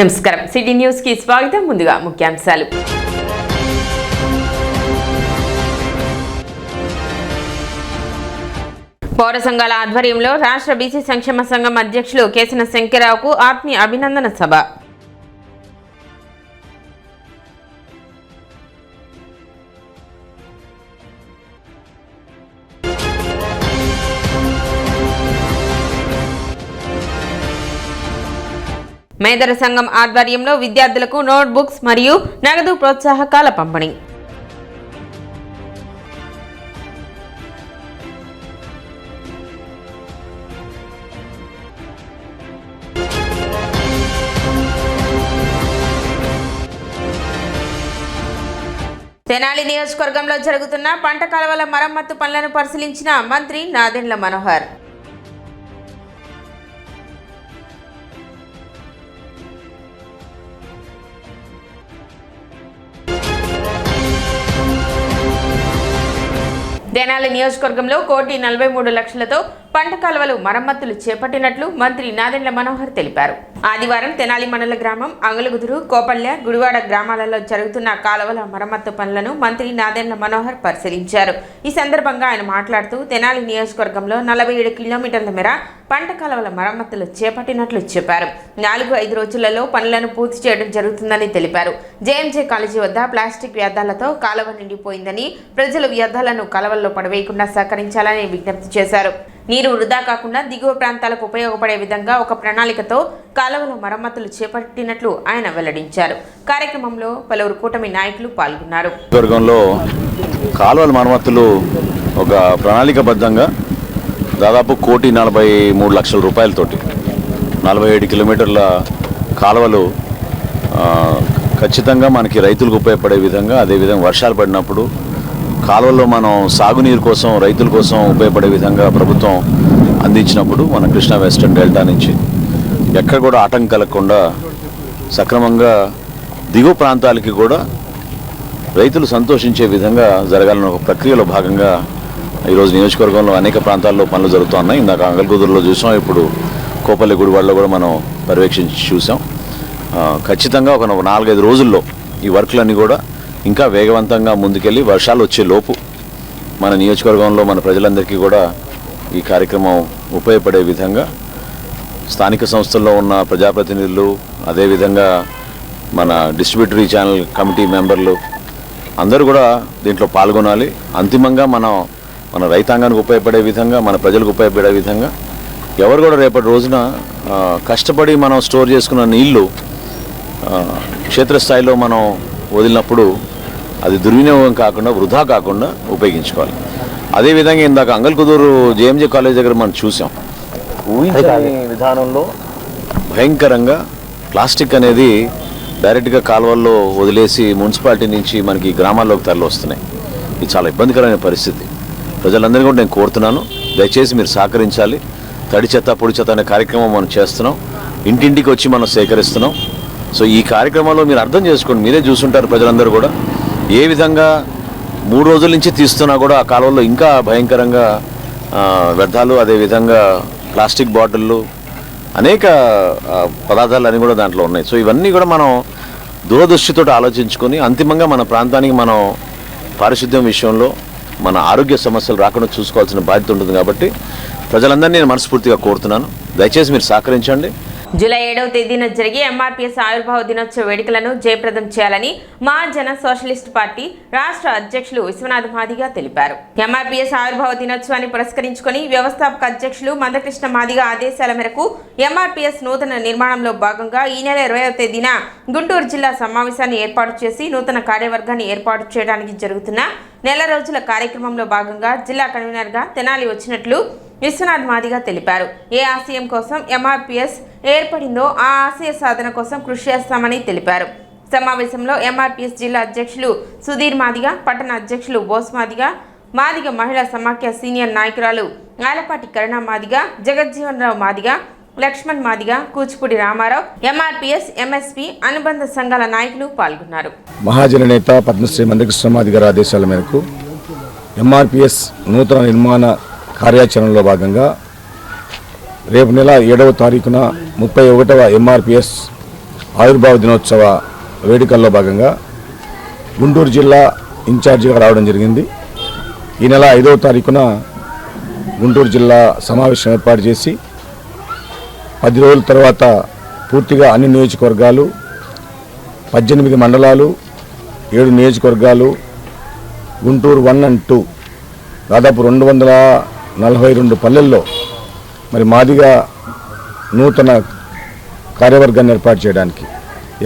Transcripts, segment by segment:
నమస్కారం city news కి స్వాగతం. ముందుగా ముఖ్యాంశాలు. పౌర సంఘాల ఆధ్వర్యంలో రాష్ట్ర బీసీ సంక్షేమ సంఘం అధ్యక్షులు కేసన శంకరరావుకు ఆత్మీయ అభినందన సభ. మేదర సంఘం ఆధ్వర్యంలో విద్యార్థులకు నోట్ బుక్స్ మరియు నగదు ప్రోత్సాహకాల పంపిణీ. తెనాలి నియోజకవర్గంలో జరుగుతున్న పంట కాలువల మరమ్మత్తు పనులను పరిశీలించిన మంత్రి నాదెండ్ల మనోహర్. తెనాలి నియోజకవర్గంలో 1,43,00,000తో పంట కాలువలు మరమ్మతులు చేపట్టినట్లు మంత్రి నాదెండ్ల మనోహర్ తెలిపారు. ఆదివారం తెనాలి మండల గ్రామం అంగులగుదురు, కోపల్య, గుడివాడ గ్రామాలలో జరుగుతున్న కాలువల మరమ్మత్తు పనులను మంత్రి నాదెండ్ల మనోహర్ పరిశీలించారు. ఈ సందర్భంగా ఆయన మాట్లాడుతూ తెనాలి నియోజకవర్గంలో 47 కిలోమీటర్ల మేర పంట కాలువల మరమ్మతులు చేపట్టినట్లు చెప్పారు. 4-5 రోజులలో పనులను పూర్తి చేయడం జరుగుతుందని తెలిపారు. జేఎంజే కాలేజీ వద్ద ప్లాస్టిక్ వ్యర్థాలతో కాలువ నిండిపోయిందని, ప్రజలు వ్యర్థాలను కాలువల్లో పడవేయకుండా సహకరించాలని విజ్ఞప్తి చేశారు. నీరు వృధా కాకుండా దిగువ ప్రాంతాలకు ఉపయోగపడే విధంగా ఒక ప్రణాళికతో కాలువల మరమ్మతులు చేపట్టినట్లు ఆయన వెల్లడించారు. కార్యక్రమంలో పలువురు కూటమి నాయకులు పాల్గొన్నారు. కాలువల మరమ్మతులు ఒక ప్రణాళికబద్ధంగా దాదాపు 1,43,00,000 రూపాయలతోటి 47 కిలోమీటర్ల కాలువలు ఖచ్చితంగా మనకి రైతులకు ఉపయోగపడే విధంగా, అదేవిధంగా వర్షాలు పడినప్పుడు కాలువల్లో మనం సాగునీరు కోసం, రైతుల కోసం ఉపయోగపడే విధంగా ప్రభుత్వం అందించినప్పుడు మన కృష్ణా వెస్టర్న్ డెల్టా నుంచి ఎక్కడ కూడా ఆటంకం కలగకుండా సక్రమంగా దిగువ ప్రాంతాలకి కూడా రైతులు సంతోషించే విధంగా జరగాలన్న ఒక ప్రక్రియలో భాగంగా ఈరోజు నియోజకవర్గంలో అనేక ప్రాంతాల్లో పనులు జరుగుతున్నాయి. ఇందాక అంగల్కుదురులో చూసాం, ఇప్పుడు కోపల్లి, గుడివాడలో కూడా మనం పర్యవేక్షించి చూసాం. ఖచ్చితంగా ఒక 4-5 రోజుల్లో ఈ వర్క్లన్నీ కూడా ఇంకా వేగవంతంగా ముందుకెళ్ళి వర్షాలు వచ్చే లోపు మన నియోజకవర్గంలో మన ప్రజలందరికీ కూడా ఈ కార్యక్రమం ఉపయోగపడే విధంగా స్థానిక సంస్థల్లో ఉన్న ప్రజాప్రతినిధులు, అదేవిధంగా మన డిస్ట్రిబ్యూటరీ ఛానల్ కమిటీ మెంబర్లు అందరూ కూడా దీంట్లో పాల్గొనాలి. అంతిమంగా మన రైతాంగానికి ఉపయోగపడే విధంగా, మన ప్రజలకు ఉపయోగపడే విధంగా ఎవరు కూడా రేపటి రోజున కష్టపడి మనం స్టోర్ చేసుకున్న నీళ్లు క్షేత్రస్థాయిలో మనం వదిలినప్పుడు అది దుర్వినియోగం కాకుండా, వృధా కాకుండా ఉపయోగించుకోవాలి. అదేవిధంగా ఇందాక అంగల్కుదురు జేఎంజే కాలేజ్ దగ్గర మనం చూసాం, ఊహించని విధానంలో భయంకరంగా ప్లాస్టిక్ అనేది డైరెక్ట్గా కాలువల్లో వదిలేసి మున్సిపాలిటీ నుంచి మనకి గ్రామాల్లోకి తరలి వస్తున్నాయి. ఇది చాలా ఇబ్బందికరమైన పరిస్థితి. ప్రజలందరినీ కూడా నేను కోరుతున్నాను, దయచేసి మీరు సహకరించాలి. తడి చెత్త, పొడి చెత్త అనే కార్యక్రమం మనం చేస్తున్నాం, ఇంటింటికి వచ్చి మనం సేకరిస్తున్నాం. సో ఈ కార్యక్రమంలో మీరు అర్థం చేసుకోండి, మీరే చూసుంటారు ప్రజలందరూ కూడా ఏ విధంగా 3 రోజుల నుంచి తీస్తున్నా కూడా ఆ కాలువల్లో ఇంకా భయంకరంగా వ్యర్థాలు, అదేవిధంగా ప్లాస్టిక్ బాటిళ్ళు, అనేక పదార్థాలు అన్నీ కూడా దాంట్లో ఉన్నాయి. సో ఇవన్నీ కూడా మనం దూరదృష్టితో ఆలోచించుకొని అంతిమంగా మన ప్రాంతానికి మనం పారిశుద్ధ్యం విషయంలో మన ఆరోగ్య సమస్యలు రాకుండా చూసుకోవాల్సిన బాధ్యత ఉంటుంది. కాబట్టి ప్రజలందరినీ నేను మనస్ఫూర్తిగా కోరుతున్నాను, దయచేసి మీరు సహకరించండి. జూలై 7వ తేదీన జరిగే ఎంఆర్పీఎస్ ఆవిర్భావ దినోత్సవ వేడుకలను జయప్రదం చేయాలని మహాజన సోషలిస్ట్ పార్టీ రాష్ట్ర అధ్యక్షులు విశ్వనాథ్ మాదిగ తెలిపారు. ఎంఆర్పీఎస్ ఆవిర్భావ దినోత్సవాన్ని పురస్కరించుకొని వ్యవస్థాపక అధ్యక్షులు మందకృష్ణ మాదిగ ఆదేశాల మేరకు ఎంఆర్పీఎస్ నూతన నిర్మాణంలో భాగంగా ఈ నెల 20వ తేదీన గుంటూరు జిల్లా సమావేశాన్ని ఏర్పాటు చేసి నూతన కార్యవర్గాన్ని ఏర్పాటు చేయడానికి జరుగుతున్న నెల రోజుల కార్యక్రమంలో భాగంగా జిల్లా కన్వీనర్గా తెనాలి వచ్చినట్లు విశ్వనాథ్ మాదిగ తెలిపారు. ఏ ఆశయం కోసం ఎంఆర్పీఎస్ ఏర్పడిందో ఆ ఆశయ సాధన కోసం కృషి చేస్తామని తెలిపారు. సమావేశంలో ఎంఆర్పీఎస్ జిల్లా అధ్యక్షులు సుధీర్ మాదిగ, పట్టణ అధ్యక్షులు బోస్ మాదిగ, మాదిగ మహిళా సమాఖ్య సీనియర్ నాయకురాలు ఆలపాటి కరుణ మాదిగ, జగజ్జీవన్ రావు మాదిగ, లక్ష్మణ్ మాదిగ, కూచిపూడి రామారావు, ఎంఆర్పీఎస్, ఎంఎస్పీ అనుబంధ సంఘాల నాయకులు పాల్గొన్నారు. మహాజన నేత పద్మశ్రీ మందకృష్ణ మాదిగ ఆదేశాల మేరకు ఎంఆర్పీఎస్ నూతన నిర్మాణ కార్యాచరణలో భాగంగా రేపు నెల 7వ తారీఖున 31వ ఎంఆర్పీఎస్ ఆవిర్భావ దినోత్సవ వేడుకల్లో భాగంగా గుంటూరు జిల్లా ఇన్ఛార్జిగా రావడం జరిగింది. ఈ నెల 5వ తారీఖున గుంటూరు జిల్లా సమావేశం ఏర్పాటు చేసి 10 రోజుల తర్వాత పూర్తిగా అన్ని నియోజకవర్గాలు 18 మండలాలు 7 నియోజకవర్గాలు గుంటూరు 1 and 2 దాదాపు 242 పల్లెల్లో మరి మాదిగా నూతన కార్యవర్గాన్ని ఏర్పాటు చేయడానికి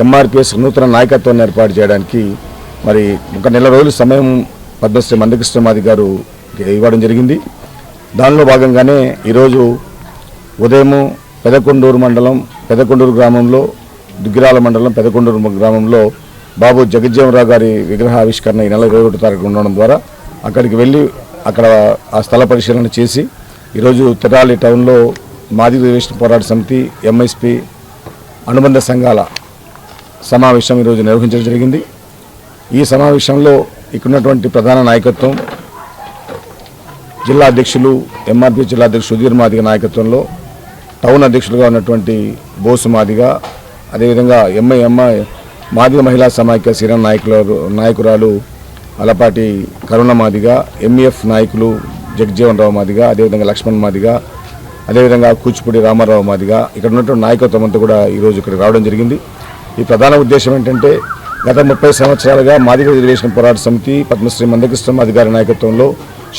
ఎంఆర్పిఎస్ నూతన నాయకత్వాన్ని ఏర్పాటు చేయడానికి మరి 1 నెల రోజుల సమయం పద్మశ్రీ మందకృష్ణ మాది గారు ఇవ్వడం జరిగింది. దానిలో భాగంగానే ఈరోజు ఉదయం పెదకొండూరు గ్రామంలో దుగ్గిరాల మండలం పెదకొండూరు గ్రామంలో బాబు జగజ్జీవనరావు గారి విగ్రహ ఆవిష్కరణ ఈ నెల 21వ తారీఖు ఉండడం ద్వారా అక్కడికి వెళ్ళి అక్కడ ఆ స్థల పరిశీలన చేసి ఈరోజు తెనాలి టౌన్లో మాది రిజర్వేషన్ పోరాట సమితి ఎంఎస్పి అనుబంధ సంఘాల సమావేశం ఈరోజు నిర్వహించడం జరిగింది. ఈ సమావేశంలో ఇక్కడున్నటువంటి ప్రధాన నాయకత్వం జిల్లా అధ్యక్షులు ఎంఆర్పి జిల్లా అధ్యక్షులు సుధీర్ మాదిగ నాయకత్వంలో టౌన్ అధ్యక్షులుగా ఉన్నటువంటి బోసు మాదిగ, అదేవిధంగా ఎంఐ మాదిగ మహిళా సమాఖ్య సీనియర్ నాయకురాలు అలపాటి కరుణ మాదిగ, ఎంఈఎఫ్ నాయకులు జగజ్జీవనరావు మాదిగ, అదేవిధంగా లక్ష్మణ్ మాదిగ, అదేవిధంగా కూచిపూడి రామారావు మాదిగ, ఇక్కడ ఉన్నటువంటి నాయకత్వం అంతా కూడా ఈరోజు ఇక్కడ రావడం జరిగింది. ఈ ప్రధాన ఉద్దేశం ఏంటంటే గత 30 సంవత్సరాలుగా మాదిగ రిజర్వేషన్ పోరాట సమితి పద్మశ్రీ మందకృష్ణ మాది గారి నాయకత్వంలో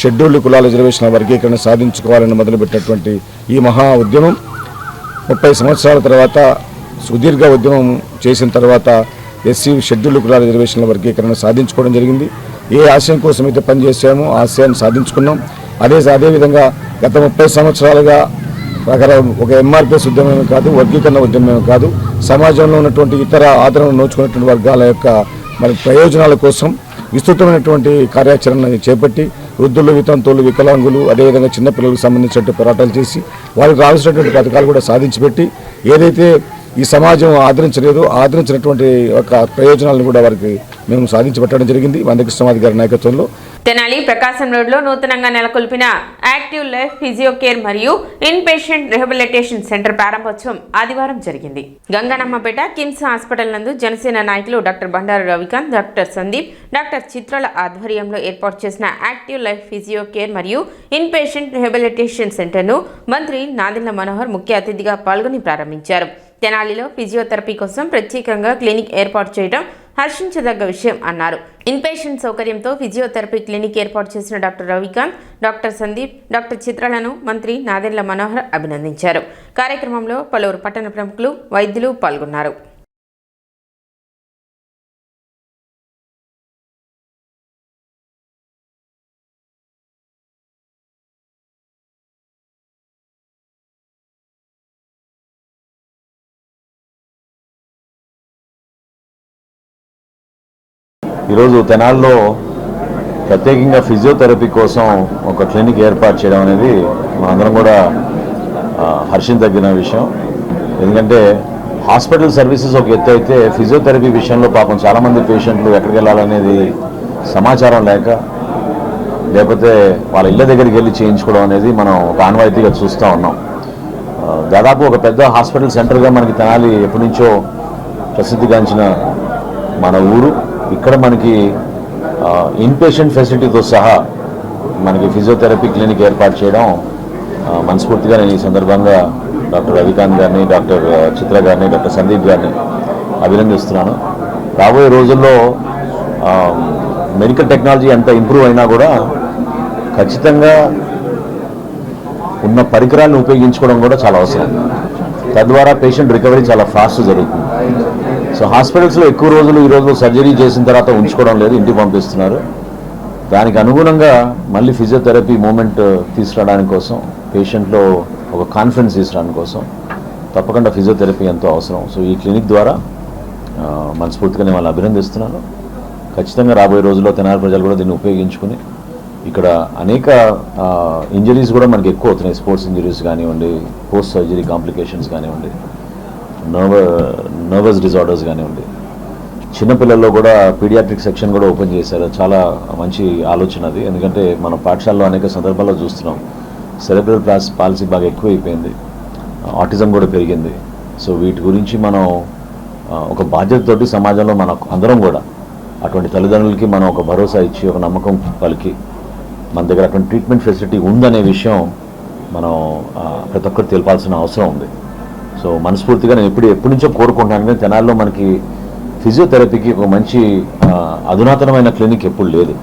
షెడ్యూల్డ్ కులాల రిజర్వేషన్ వర్గీకరణ సాధించుకోవాలని మొదలుపెట్టినటువంటి ఈ మహా ఉద్యమం 30 సంవత్సరాల తర్వాత సుదీర్ఘ ఉద్యమం చేసిన తర్వాత ఎస్సీ షెడ్యూల్డ్ కులాల రిజర్వేషన్ల వర్గీకరణ సాధించుకోవడం జరిగింది. ఏ ఆశయం కోసం అయితే పనిచేసామో ఆ ఆశయాన్ని సాధించుకున్నాం. అదేవిధంగా గత 30 సంవత్సరాలుగా ఒక ఎంఆర్పిఎస్ ఉద్యమమే కాదు, వర్గీకరణ ఉద్యమమే కాదు, సమాజంలో ఉన్నటువంటి ఇతర ఆదరణ నోచుకున్నటువంటి వర్గాల యొక్క మరి ప్రయోజనాల కోసం విస్తృతమైనటువంటి కార్యాచరణని చేపట్టి వృద్ధులు, వితంతువులు, వికలాంగులు, అదేవిధంగా చిన్నపిల్లలకు సంబంధించినటువంటి పోరాటాలు చేసి వారికి రావాల్సినటువంటి పథకాలు కూడా సాధించిపెట్టి ఏదైతే ఈ సమాజం ఆదరించినటువంటి ఒక ప్రయోజనాలను కూడా వారికి మేము సాధించి జరిగింది మందకృష్ణ మాది గారి నాయకత్వంలో. తెనాలి ప్రకాశం రోడ్లో నూతనంగా నెలకొల్పిన యాక్టివ్ లైఫ్ ఫిజియో కేర్ మరియు ఇన్ పేషెంట్ రిహాబిలిటేషన్ సెంటర్ ప్రారంభోత్సవం ఆదివారం జరిగింది. గంగనమ్మపేట కిమ్స్ హాస్పిటల్ నందు జనసేన నాయకులు doctor Bandaru Ravikanth, doctor Sandeep, doctor చిత్రల ఆధ్వర్యంలో ఏర్పాటు చేసిన యాక్టివ్ లైఫ్ ఫిజియో కేర్ మరియు ఇన్ పేషెంట్ రిహాబిలిటేషన్ సెంటర్ను మంత్రి నాదెండ్ల మనోహర్ ముఖ్య అతిథిగా పాల్గొని ప్రారంభించారు. తెనాలిలో ఫిజియోథెరపీ కోసం ప్రత్యేకంగా క్లినిక్ ఏర్పాటు చేయడం హర్షించదగ్గ విషయం అన్నారు. ఇన్పేషెంట్ సౌకర్యంతో ఫిజియోథెరపీ క్లినిక్ ఏర్పాటు చేసిన doctor Ravikanth, doctor Sandeep, doctor చిత్రలను మంత్రి నాదెండ్ల మనోహర్ అభినందించారు. కార్యక్రమంలో పలువురు పట్టణ ప్రముఖులు, వైద్యులు పాల్గొన్నారు. ఈరోజు తెనాల్లో ప్రత్యేకంగా ఫిజియోథెరపీ కోసం ఒక క్లినిక్ ఏర్పాటు చేయడం అనేది మనందరం కూడా హర్షించదగిన విషయం. ఎందుకంటే హాస్పిటల్ సర్వీసెస్ ఒక ఎత్తు అయితే ఫిజియోథెరపీ విషయంలో పాపం చాలామంది పేషెంట్లు ఎక్కడికి వెళ్ళాలనేది సమాచారం లేకపోతే వాళ్ళ ఇళ్ళ దగ్గరికి వెళ్ళి చేయించుకోవడం అనేది మనం ఒక ఆనవాయితీగా చూస్తూ ఉన్నాం. దాదాపు ఒక పెద్ద హాస్పిటల్ సెంటర్గా మనకి తెనాలి ఎప్పటి నుంచో ప్రసిద్ధిగాంచిన మన ఊరు. ఇక్కడ మనకి ఇన్పేషెంట్ ఫెసిలిటీతో సహా మనకి ఫిజియోథెరపీ క్లినిక్ ఏర్పాటు చేయడం మనస్ఫూర్తిగా నేను ఈ సందర్భంగా డాక్టర్ రవికాంత్ గారిని, డాక్టర్ చిత్ర గారిని, డాక్టర్ సందీప్ గారిని అభినందిస్తున్నాను. రాబోయే రోజుల్లో మెడికల్ టెక్నాలజీ ఎంత ఇంప్రూవ్ అయినా కూడా ఖచ్చితంగా ఉన్న పరికరాలను ఉపయోగించుకోవడం కూడా చాలా అవసరం. తద్వారా పేషెంట్ రికవరీ చాలా ఫాస్ట్ జరుగుతుంది. సో హాస్పిటల్స్లో ఎక్కువ రోజులు ఈ రోజు సర్జరీ చేసిన తర్వాత ఉంచుకోవడం లేదు, ఇంటికి పంపిస్తున్నారు. దానికి అనుగుణంగా మళ్ళీ ఫిజియోథెరపీ మూమెంట్ తీసుకురావడానికి కోసం, పేషెంట్లో ఒక కాన్ఫిడెన్స్ తీసుకురావడానికి కోసం తప్పకుండా ఫిజియోథెరపీ ఎంతో అవసరం. సో ఈ క్లినిక్ ద్వారా మనస్ఫూర్తిగా నేను వాళ్ళని అభినందిస్తున్నాను. ఖచ్చితంగా రాబోయే రోజుల్లో తెనాలి ప్రజలు కూడా దీన్ని ఉపయోగించుకుని ఇక్కడ అనేక ఇంజరీస్ కూడా మనకి ఎక్కువ అవుతున్నాయి. స్పోర్ట్స్ ఇంజరీస్ కానివ్వండి, పోస్ట్ సర్జరీ కాంప్లికేషన్స్ కానివ్వండి, నర్వస్ డిజార్డర్స్ కానివ్వండి, చిన్నపిల్లల్లో కూడా పీడియాట్రిక్ సెక్షన్ కూడా ఓపెన్ చేశారు. చాలా మంచి ఆలోచన అది. ఎందుకంటే మన పాఠశాలలో అనేక సందర్భాల్లో చూస్తున్నాం సెరెబ్రల్ పాలసీ బాగా ఎక్కువైపోయింది, ఆటిజం కూడా పెరిగింది. సో వీటి గురించి మనం ఒక బాధ్యతతోటి సమాజంలో మన అందరం కూడా అటువంటి తల్లిదండ్రులకి మనం ఒక భరోసా ఇచ్చి ఒక నమ్మకం పలికి మన దగ్గర అటువంటి ట్రీట్మెంట్ ఫెసిలిటీ ఉందనే విషయం మనం ప్రతి ఒక్కరు తెలిపాల్సిన అవసరం ఉంది. సో మనస్ఫూర్తిగా నేను ఎప్పటి నుంచో కోరుకుంటున్నాను, కానీ తెనాలిలో మనకి ఫిజియోథెరపీకి ఒక మంచి అధునాతనమైన క్లినిక్ ఎప్పుడు లేదు.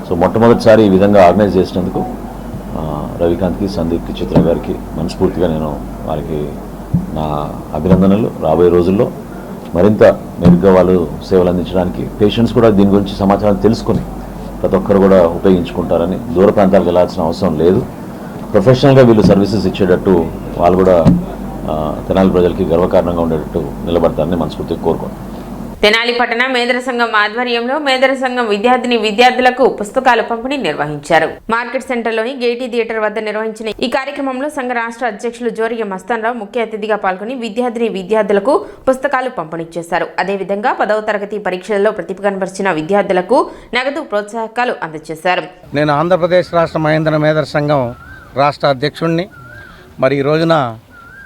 సో మొట్టమొదటిసారి ఈ విధంగా ఆర్గనైజ్ చేసినందుకు రవికాంత్కి, సందీప్కి, చిత్ర గారికి మనస్ఫూర్తిగా నేను వారికి నా అభినందనలు. రాబోయే రోజుల్లో మరింత మెరుగ్గా వాళ్ళు సేవలు అందించడానికి పేషెంట్స్ కూడా దీని గురించి సమాచారం తెలుసుకుని ప్రతి ఒక్కరు కూడా ఉపయోగించుకుంటారని, దూర ప్రాంతాలకు వెళ్ళాల్సిన అవసరం లేదు, ప్రొఫెషనల్గా వీళ్ళు సర్వీసెస్ ఇచ్చేటట్టు వాళ్ళు కూడా తెనాలి ప్రజలకి గర్వకారణంగా ఉండేటట్టు నిలబడతారని మనస్ఫూర్తిగా కోరుకుంటున్నాను. తెనాలి పట్టణ మేదర సంఘం ఆధ్వర్యంలో మేదర సంఘం విద్యార్థులకు పుస్తకాల పంపిణీ నిర్వహించారు. మార్కెట్ సెంటర్లోని గేటీ థియేటర్ వద్ద నిర్వహించిన ఈ కార్యక్రమంలో సంఘ రాష్ట్ర అధ్యక్షులు జోరియ మస్తాన్రావు ముఖ్య అతిథిగా పాల్గొని విద్యార్థులకు పుస్తకాలు పంపిణీ చేశారు. అదేవిధంగా 10వ తరగతి పరీక్షలలో ప్రతిభ కనబరిచిన విద్యార్థులకు నగదు ప్రోత్సాహకాలు అందజేశారు. నేను ఆంధ్రప్రదేశ్ రాష్ట్ర మేదర సంఘం రాష్ట్ర అధ్యక్షుడిని. మరి ఈ రోజున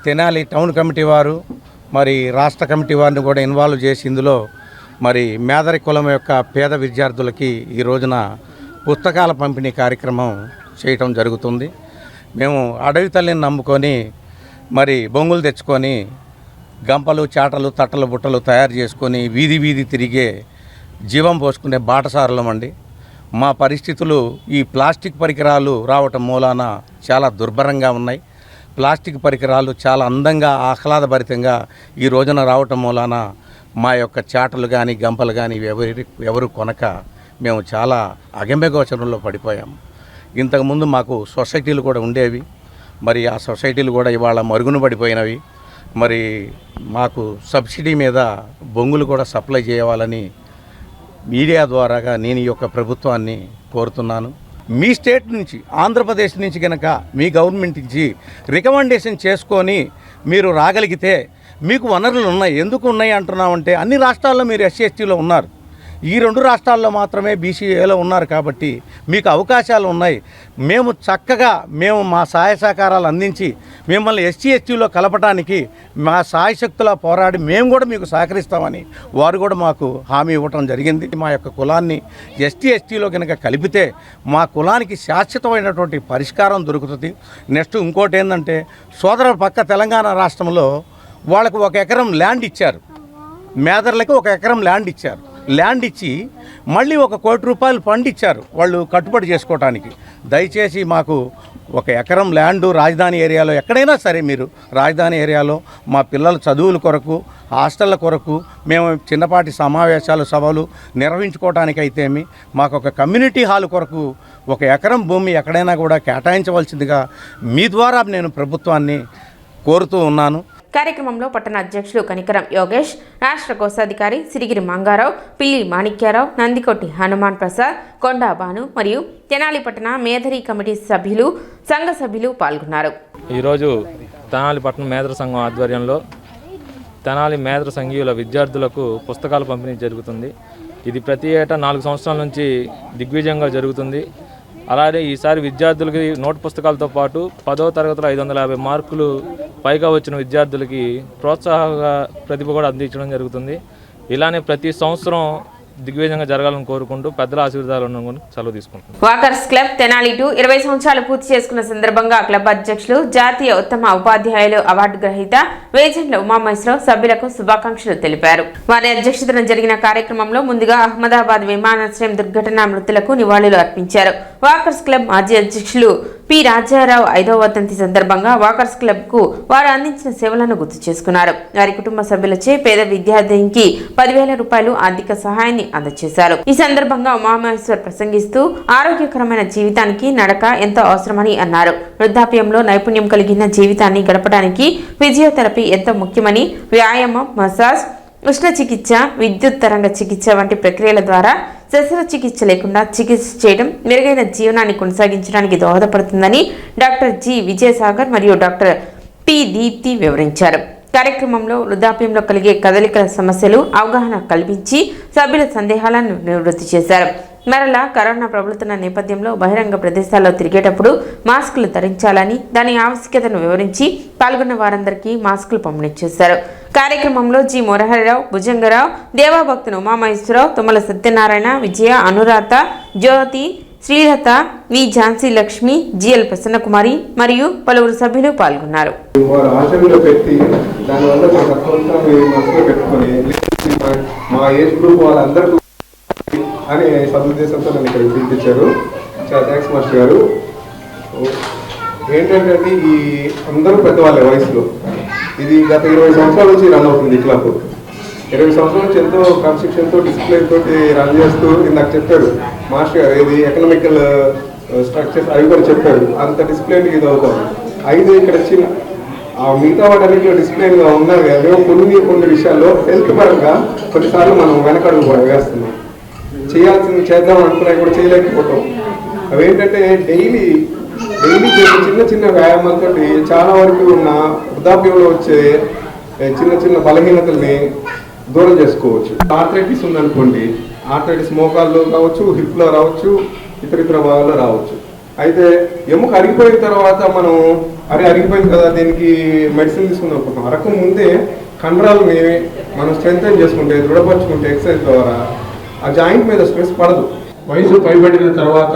తెనాలి టౌన్ కమిటీ వారు మరి రాష్ట్ర కమిటీ వారిని కూడా ఇన్వాల్వ్ చేసి ఇందులో మరి మేదరి కులం యొక్క పేద విద్యార్థులకి ఈ రోజున పుస్తకాల పంపిణీ కార్యక్రమం చేయటం జరుగుతుంది. మేము అడవి తల్లిని నమ్ముకొని మరి బొంగులు తెచ్చుకొని గంపలు, చాటలు, తట్టలు, బుట్టలు తయారు చేసుకొని వీధి తిరిగే జీవం పోసుకునే బాటసారులమండి. మా పరిస్థితులు ఈ ప్లాస్టిక్ పరికరాలు రావటం మూలాన చాలా దుర్భరంగా ఉన్నాయి. ప్లాస్టిక్ పరికరాలు చాలా అందంగా, ఆహ్లాదభరితంగా ఈ రోజున రావటం మూలాన మా యొక్క చాటలు కానీ, గంపలు కానీ ఎవరు కొనక మేము చాలా అగమ్యగోచరంలో పడిపోయాము. ఇంతకుముందు మాకు సొసైటీలు కూడా ఉండేవి, మరి ఆ సొసైటీలు కూడా ఇవాళ మరుగున పడిపోయినవి. మరి మాకు సబ్సిడీ మీద బొంగులు కూడా సప్లై చేయాలని మీడియా ద్వారాగా నేను ఈ యొక్క ప్రభుత్వాన్ని కోరుతున్నాను. మీ స్టేట్ నుంచి, ఆంధ్రప్రదేశ్ నుంచి కనుక మీ గవర్నమెంట్ నుంచి రికమెండేషన్ చేసుకొని మీరు రాగలిగితే మీకు వనరులు ఉన్నాయి. ఎందుకు ఉన్నాయి అంటున్నామంటే అన్ని రాష్ట్రాల్లో మీరు ఎస్సీ ఎస్టీలో ఉన్నారు, ఈ 2 రాష్ట్రాల్లో మాత్రమే బీసీఏలో ఉన్నారు కాబట్టి మీకు అవకాశాలు ఉన్నాయి. మేము చక్కగా మా సహాయ సహకారాలు అందించి మిమ్మల్ని ఎస్సీ ఎస్టీలో కలపడానికి మా సాయశక్తులా పోరాడి మేము కూడా మీకు సహకరిస్తామని వారు కూడా మాకు హామీ ఇవ్వటం జరిగింది. మా యొక్క కులాన్ని ఎస్టీ ఎస్టీలో కనుక కలిపితే మా కులానికి శాశ్వతమైనటువంటి పరిష్కారం దొరుకుతుంది. నెక్స్ట్ ఇంకోటి ఏంటంటే సోదర పక్క తెలంగాణ రాష్ట్రంలో వాళ్ళకు 1 ఎకరం ల్యాండ్ ఇచ్చారు, మేదర్లకి 1 ఎకరం ల్యాండ్ ఇచ్చారు. ల్యాండ్ ఇచ్చి మళ్ళీ 1 కోటి రూపాయలు ఫండ్ ఇచ్చారు వాళ్ళు కట్టుబడి చేసుకోవటానికి. దయచేసి మాకు 1 ఎకరం ల్యాండు రాజధాని ఏరియాలో ఎక్కడైనా సరే, మీరు రాజధాని ఏరియాలో మా పిల్లల చదువుల కొరకు, హాస్టళ్ళ కొరకు, మేము చిన్నపాటి సమావేశాలు, సభలు నిర్వహించుకోవటానికైతేమి మాకు ఒక కమ్యూనిటీ హాల్ కొరకు 1 ఎకరం భూమి ఎక్కడైనా కూడా కేటాయించవలసిందిగా మీ ద్వారా నేను ప్రభుత్వాన్ని కోరుతూ ఉన్నాను. కార్యక్రమంలో పట్టణ అధ్యక్షులు కనికరం యోగేష్, రాష్ట్ర కోశాధికారి సిరిగిరి మంగారావు, పిల్లి మాణిక్యారావు, నందికొట్టి హనుమాన్ ప్రసాద్, కొండా భాను మరియు తెనాలి పట్టణ మేధరి కమిటీ సభ్యులు, సంఘ సభ్యులు పాల్గొన్నారు. ఈరోజు తెనాలి పట్టణ మేధర సంఘం ఆధ్వర్యంలో తెనాలి మేధర సంఘీయుల విద్యార్థులకు పుస్తకాల పంపిణీ జరుగుతుంది. ఇది ప్రతి ఏటా 4 సంవత్సరాల నుంచి దిగ్విజయంగా జరుగుతుంది. అలాగే ఈసారి విద్యార్థులకి నోట్ పుస్తకాలతో పాటు 10వ తరగతిలో 550 మార్కులు పైగా వచ్చిన విద్యార్థులకి ప్రోత్సాహక ప్రతిభ కూడా అందించడం జరుగుతుంది. ఇలానే ప్రతి సంవత్సరం దిగ్విజయంగా జరగాలని కోరుకుంటూ పెద్దల ఆశీర్వాదాలను సెలవు తీసుకుంటున్నాం. వాకర్స్ క్లబ్ తెనాలి 20 సంవత్సరాలు పూర్తి చేసుకున్న సందర్భంగా క్లబ్ అధ్యక్షులు, జాతీయ ఉత్తమ ఉపాధ్యాయులు అవార్డు గ్రహీత వేజెండ్ల ఉమామహేశ్వరరావు సభ్యులకు శుభాకాంక్షలు తెలిపారు. వారి అధ్యక్షతన జరిగిన కార్యక్రమంలో ముందుగా అహ్మదాబాద్ విమానాశ్రయం దుర్ఘటన మృతులకు నివాళులు అర్పించారు. వాకర్స్ క్లబ్ మాజీ అధ్యక్షులు పి రాజారావు 5వ వర్ధంతి సందర్భంగా వాకర్స్ క్లబ్ కు వారు అందించిన సేవలను గుర్తు చేసుకున్నారు. వారి కుటుంబ సభ్యులచే పేద విద్యార్థినికి 10,000 రూపాయలు ఆర్థిక సహాయాన్ని అందజేశారు. ఈ సందర్భంగా ఉమామహేశ్వర్ ప్రసంగిస్తూ ఆరోగ్యకరమైన జీవితానికి నడక ఎంతో అవసరమని అన్నారు. వృద్ధాప్యంలో నైపుణ్యం కలిగిన జీవితాన్ని గడపడానికి ఫిజియోథెరపీ ఎంతో ముఖ్యమని, వ్యాయామం, మసాజ్, ఉష్ణ చికిత్స, విద్యుత్ తరంగ చికిత్స వంటి ప్రక్రియల ద్వారా శస్త్రచికిత్స లేకుండా చికిత్స చేయడం మెరుగైన జీవనాన్ని కొనసాగించడానికి దోహదపడుతుందని డాక్టర్ జి విజయసాగర్ మరియు డాక్టర్ పి దీప్తి వివరించారు. కార్యక్రమంలో వృద్ధాప్యంలో కలిగే కదలికల సమస్యలు అవగాహన కల్పించి సభ్యుల సందేహాలను నివృత్తి చేశారు. మరలా కరోనా ప్రబలుతున్న నేపథ్యంలో బహిరంగ ప్రదేశాల్లో తిరిగేటప్పుడు మాస్కులు ధరించాలని, దాని ఆవశ్యకతను వివరించి పాల్గొన్న వారందరికీ మాస్కులు పంపిణీ చేశారు. కార్యక్రమంలో జి మురహరిరావు, భుజంగరావు, దేవాభక్తులు ఉమామహేశ్వరరావు, తుమ్మల సత్యనారాయణ, విజయ, అనురాధ, జ్యోతి, శ్రీలత, వి ఝాన్సీ లక్ష్మి, జిఎల్ ప్రసన్నకుమారి మరియు పలువురు సభ్యులు పాల్గొన్నారు. వారు ఆచరణలో పెట్టి దానివల్ల మా తత్వంతా మనసులో పెట్టుకొని మా ఏజ్ గ్రూప్ వాళ్ళందరికీ అని సదుద్దేశంతో నన్ను ఇక్కడ పిలిపించారు. చాలా థ్యాంక్స్ మాస్టర్ గారు. ఏంటంటే ఈ అందరూ పెద్దవాళ్ళే వయసులో. ఇది గత 20 సంవత్సరాల నుంచి రన్ అవుతుంది ఈ క్లబ్. 20 సంవత్సరాల నుంచి ఎంతో క్రమశిక్షణతో డిసిప్లిన్ తోటి రన్ చేస్తూ నాకు చెప్పాడు మాస్టర్ గారు, ఇది ఎకనామికల్ స్ట్రక్చర్స్ అవి కూడా చెప్పాడు. అంత డిసిప్లిన్ ఇది అవుతాం. అయితే ఇక్కడ చిన్న మిగతా వాటన్నిటిలో డిసిప్లిన్గా ఉన్నారు కదా, కొన్ని విషయాల్లో హెల్త్ పరంగా కొన్నిసార్లు మనం వెనకడుగు వేస్తున్నాం. చేయాల్సింది చేద్దాం అనుకున్నా కూడా చేయలేకపోతాం. అవేంటంటే డైలీ చేసే చిన్న వ్యాయామాలతో చాలా వరకు ఉన్న వృద్ధాప్యంలో వచ్చే చిన్న బలహీనతల్ని దూరం చేసుకోవచ్చు. ఆర్థరైటిస్ ఉందనుకోండి, ఆర్థరైటిస్ మోకాల్లో కావచ్చు, హిప్లో రావచ్చు, ఇతర భాగాల్లో రావచ్చు. అయితే ఎముక అరిగిపోయిన తర్వాత మనం అరిగిపోయింది కదా దీనికి మెడిసిన్ తీసుకుందాం అనుకుంటాం. అరకం ముందే కండరాలని మనం స్ట్రెంథెన్ చేసుకుంటే, దృఢపరచుకుంటే ఎక్సర్సైజ్ ద్వారా ఆ జాయింట్ మీద స్ట్రెస్ పడదు. వయసు పైబడిన తర్వాత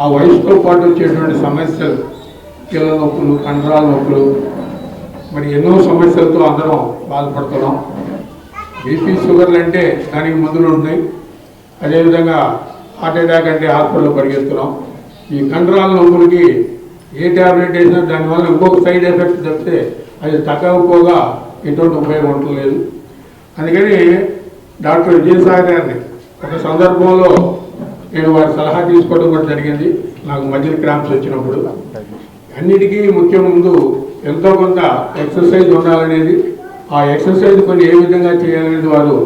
ఆ వయసుతో పాటు వచ్చేటువంటి సమస్యలు, కీళ్ళ నొప్పులు, కండరాల నొప్పులు, మరి ఎన్నో సమస్యలతో అందరం బాధపడుతున్నాం. బీపీ, షుగర్లు అంటే దానికి మందులు ఉంటాయి. అదేవిధంగా హార్ట్ అటాక్ అంటే హాస్పిటల్లో పరిగెత్తున్నాం. ఈ కండరాల నొప్పులకి ఏ ట్యాబ్లెట్ వేసినా దానివల్ల ఇంకొక సైడ్ ఎఫెక్ట్ తప్పితే అది తగ్గకపోగా ఎటువంటి ఉపయోగం ఉండలేదు. అందుకని డాక్టర్ విజయసాయి గారిని ఒక సందర్భంలో నేను వారి సలహా తీసుకోవడం కూడా జరిగింది. నాకు మజిల్ క్రాంప్స్ వచ్చినప్పుడు అన్నిటికీ ముఖ్యం ముందు ఎంతో కొంత ఎక్సర్సైజ్ ఉండాలనేది, ఆ ఎక్సర్సైజ్ కొన్ని ఏ విధంగా చేయాలనేది వారు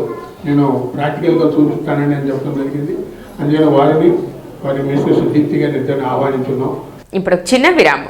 నేను ప్రాక్టికల్గా చూపిస్తానని నేను చెప్పడం జరిగింది. అందుకని వారి మిస్సెస్ దీప్తి గారిని ఇద్దరిని ఆహ్వానించున్నాం. ఇప్పుడు చిన్న విరామం.